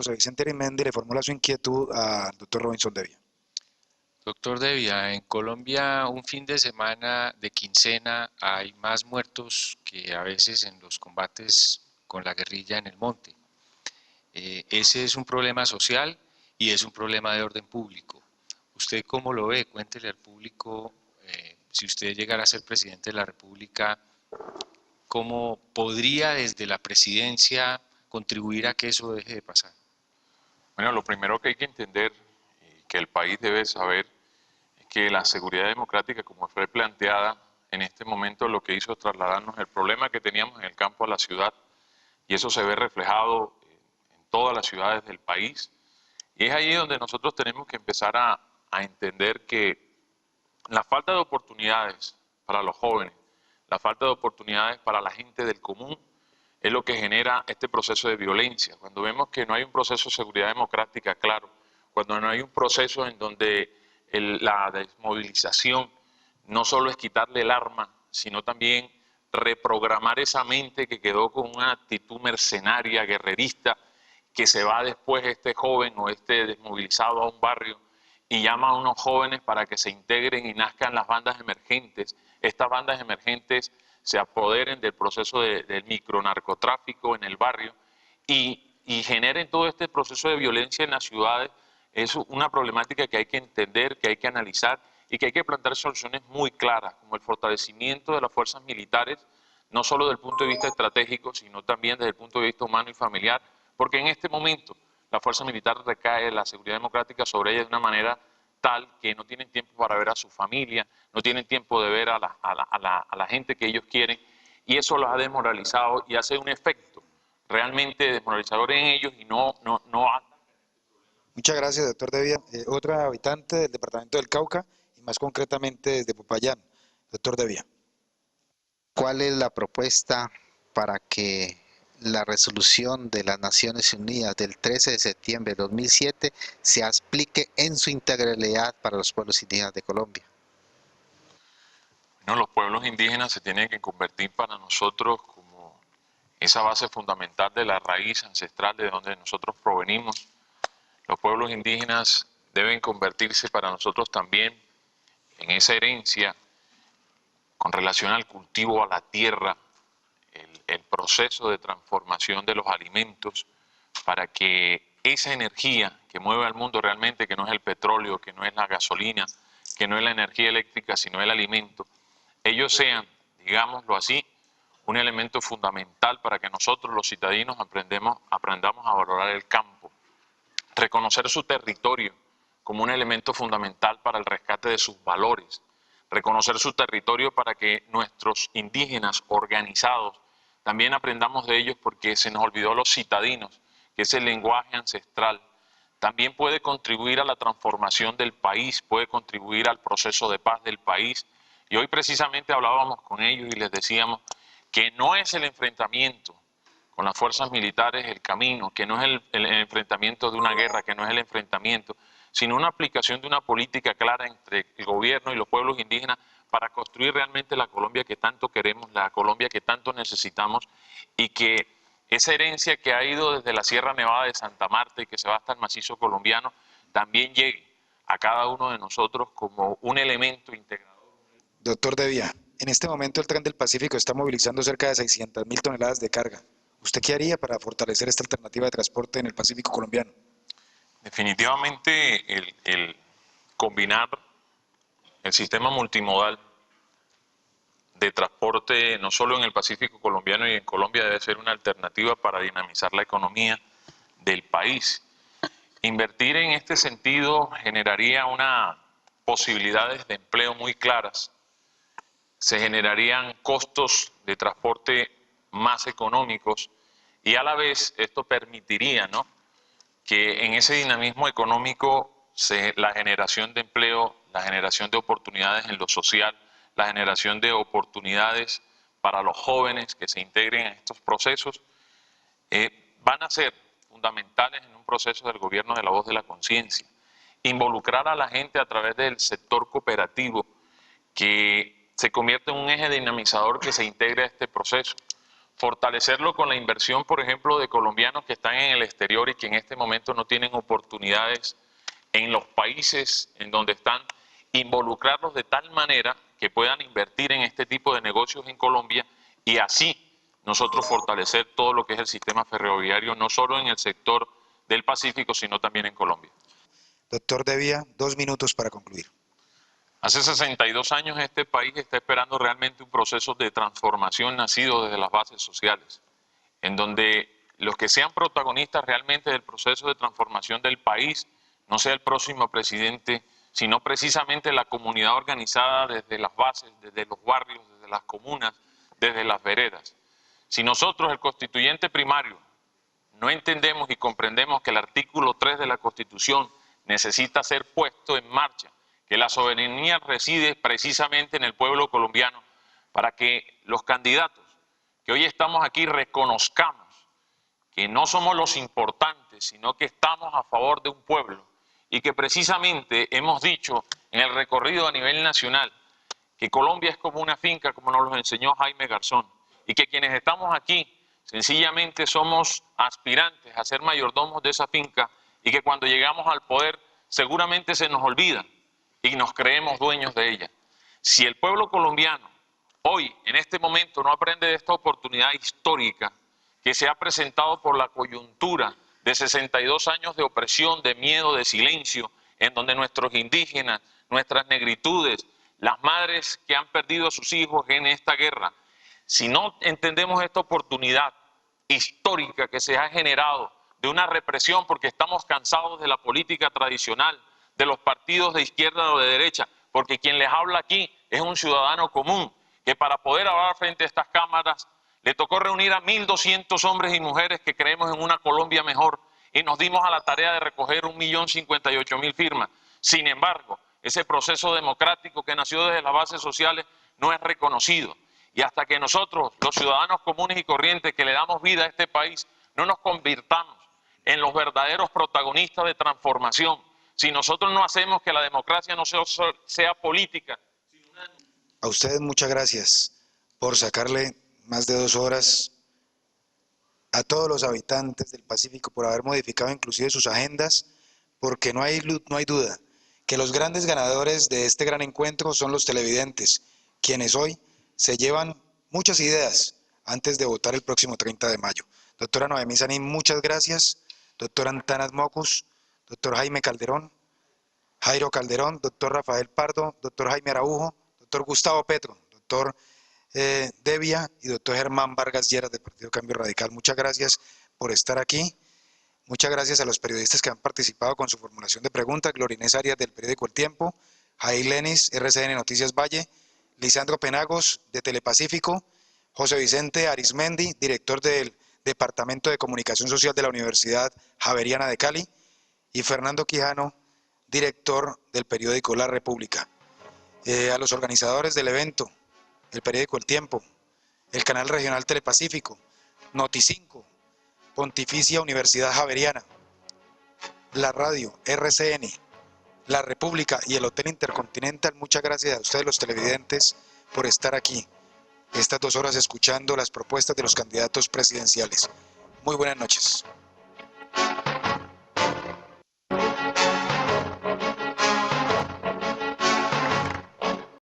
José Vicente Arimendi le formula su inquietud al doctor Robinson Devia. Doctor Devia, en Colombia un fin de semana de quincena hay más muertos que a veces en los combates con la guerrilla en el monte. Ese es un problema social y es un problema de orden público. ¿Usted cómo lo ve? Cuéntele al público, si usted llegara a ser presidente de la República, ¿cómo podría desde la presidencia contribuir a que eso deje de pasar? Bueno, lo primero que hay que entender y que el país debe saber es que la seguridad democrática, como fue planteada en este momento, lo que hizo es trasladarnos el problema que teníamos en el campo a la ciudad, y eso se ve reflejado en todas las ciudades del país. Y es ahí donde nosotros tenemos que empezar a entender que la falta de oportunidades para los jóvenes, la falta de oportunidades para la gente del común, es lo que genera este proceso de violencia. Cuando vemos que no hay un proceso de seguridad democrática claro, cuando no hay un proceso en donde la desmovilización no solo es quitarle el arma, sino también reprogramar esa mente que quedó con una actitud mercenaria, guerrerista, que se va después este joven o este desmovilizado a un barrio y llama a unos jóvenes para que se integren y nazcan las bandas emergentes. Estas bandas emergentes se apoderen del proceso del micronarcotráfico en el barrio y generen todo este proceso de violencia en las ciudades. Es una problemática que hay que entender, que hay que analizar y que hay que plantear soluciones muy claras, como el fortalecimiento de las fuerzas militares, no solo desde el punto de vista estratégico, sino también desde el punto de vista humano y familiar, porque en este momento la fuerza militar recae la seguridad democrática sobre ella de una manera tal que no tienen tiempo para ver a su familia, no tienen tiempo de ver a la gente que ellos quieren, y eso los ha desmoralizado y hace un efecto realmente desmoralizador en ellos y no. Muchas gracias, doctor Devia. Otra habitante del departamento del Cauca y más concretamente desde Popayán, doctor Devia. ¿Cuál es la propuesta para que la resolución de las Naciones Unidas del 13 de septiembre de 2007 se aplique en su integralidad para los pueblos indígenas de Colombia? Bueno, los pueblos indígenas se tienen que convertir para nosotros como esa base fundamental de la raíz ancestral de donde nosotros provenimos. Los pueblos indígenas deben convertirse para nosotros también en esa herencia con relación al cultivo a la tierra, el proceso de transformación de los alimentos, para que esa energía que mueve al mundo realmente, que no es el petróleo, que no es la gasolina, que no es la energía eléctrica, sino el alimento, ellos sean, digámoslo así, un elemento fundamental para que nosotros los ciudadanos aprendamos a valorar el campo, reconocer su territorio como un elemento fundamental para el rescate de sus valores, reconocer su territorio para que nuestros indígenas organizados también aprendamos de ellos, porque se nos olvidó los citadinos, que ese lenguaje ancestral también puede contribuir a la transformación del país, puede contribuir al proceso de paz del país. Y hoy precisamente hablábamos con ellos y les decíamos que no es el enfrentamiento con las fuerzas militares el camino, que no es el enfrentamiento de una guerra, que no es el enfrentamiento, sino una aplicación de una política clara entre el gobierno y los pueblos indígenas para construir realmente la Colombia que tanto queremos, la Colombia que tanto necesitamos, y que esa herencia que ha ido desde la Sierra Nevada de Santa Marta y que se va hasta el macizo colombiano también llegue a cada uno de nosotros como un elemento integrador. Doctor Devia, en este momento el Tren del Pacífico está movilizando cerca de 600.000 toneladas de carga. ¿Usted qué haría para fortalecer esta alternativa de transporte en el Pacífico colombiano? Definitivamente el combinar el sistema multimodal de transporte no solo en el Pacífico colombiano y en Colombia debe ser una alternativa para dinamizar la economía del país. Invertir en este sentido generaría unas posibilidades de empleo muy claras, se generarían costos de transporte más económicos y a la vez esto permitiría, ¿no?, que en ese dinamismo económico la generación de empleo, la generación de oportunidades en lo social, la generación de oportunidades para los jóvenes que se integren en estos procesos, van a ser fundamentales en un proceso del gobierno de la voz de la conciencia. Involucrar a la gente a través del sector cooperativo, que se convierte en un eje dinamizador que se integre a este proceso. fortalecerlo con la inversión, por ejemplo, de colombianos que están en el exterior y que en este momento no tienen oportunidades en los países en donde están, involucrarlos de tal manera que puedan invertir en este tipo de negocios en Colombia y así nosotros fortalecer todo lo que es el sistema ferroviario, no solo en el sector del Pacífico, sino también en Colombia. Doctor Devia, 2 minutos para concluir. Hace 62 años este país está esperando realmente un proceso de transformación nacido desde las bases sociales, en donde los que sean protagonistas realmente del proceso de transformación del país no sea el próximo presidente, sino precisamente la comunidad organizada desde las bases, desde los barrios, desde las comunas, desde las veredas. Si nosotros, el constituyente primario, no entendemos y comprendemos que el artículo 3 de la Constitución necesita ser puesto en marcha, que la soberanía reside precisamente en el pueblo colombiano, para que los candidatos que hoy estamos aquí reconozcamos que no somos los importantes, sino que estamos a favor de un pueblo y que precisamente hemos dicho en el recorrido a nivel nacional que Colombia es como una finca, como nos lo enseñó Jaime Garzón, y que quienes estamos aquí sencillamente somos aspirantes a ser mayordomos de esa finca y que cuando llegamos al poder seguramente se nos olvida y nos creemos dueños de ella. Si el pueblo colombiano hoy, en este momento, no aprende de esta oportunidad histórica que se ha presentado por la coyuntura de 62 años de opresión, de miedo, de silencio, en donde nuestros indígenas, nuestras negritudes, las madres que han perdido a sus hijos en esta guerra, si no entendemos esta oportunidad histórica que se ha generado de una represión porque estamos cansados de la política tradicional, de los partidos de izquierda o de derecha, porque quien les habla aquí es un ciudadano común que para poder hablar frente a estas cámaras le tocó reunir a 1.200 hombres y mujeres que creemos en una Colombia mejor y nos dimos a la tarea de recoger 1.058.000 firmas. Sin embargo, ese proceso democrático que nació desde las bases sociales no es reconocido. Y hasta que nosotros, los ciudadanos comunes y corrientes que le damos vida a este país, no nos convirtamos en los verdaderos protagonistas de transformación, si nosotros no hacemos que la democracia no sea política. A ustedes muchas gracias por sacarle más de 2 horas a todos los habitantes del Pacífico, por haber modificado inclusive sus agendas, porque no hay duda que los grandes ganadores de este gran encuentro son los televidentes, quienes hoy se llevan muchas ideas antes de votar el próximo 30 de mayo. Doctora Noemí Sanín, muchas gracias. Doctor Antanas Mocus, doctor Jaime Calderón, Jairo Calderón, doctor Rafael Pardo, doctor Jaime Araujo, doctor Gustavo Petro, doctor Devia y doctor Germán Vargas Lleras del Partido Cambio Radical. Muchas gracias por estar aquí. Muchas gracias a los periodistas que han participado con su formulación de preguntas. Gloria Inés Arias del periódico El Tiempo, Jair Lenis, RCN Noticias Valle, Lisandro Penagos de Telepacífico, José Vicente Arismendi, director del Departamento de Comunicación Social de la Universidad Javeriana de Cali, y Fernando Quijano, director del periódico La República. A los organizadores del evento, el periódico El Tiempo, el canal regional Telepacífico, Noti5, Pontificia Universidad Javeriana, la radio RCN, La República y el Hotel Intercontinental, muchas gracias a ustedes los televidentes por estar aquí estas 2 horas escuchando las propuestas de los candidatos presidenciales. Muy buenas noches.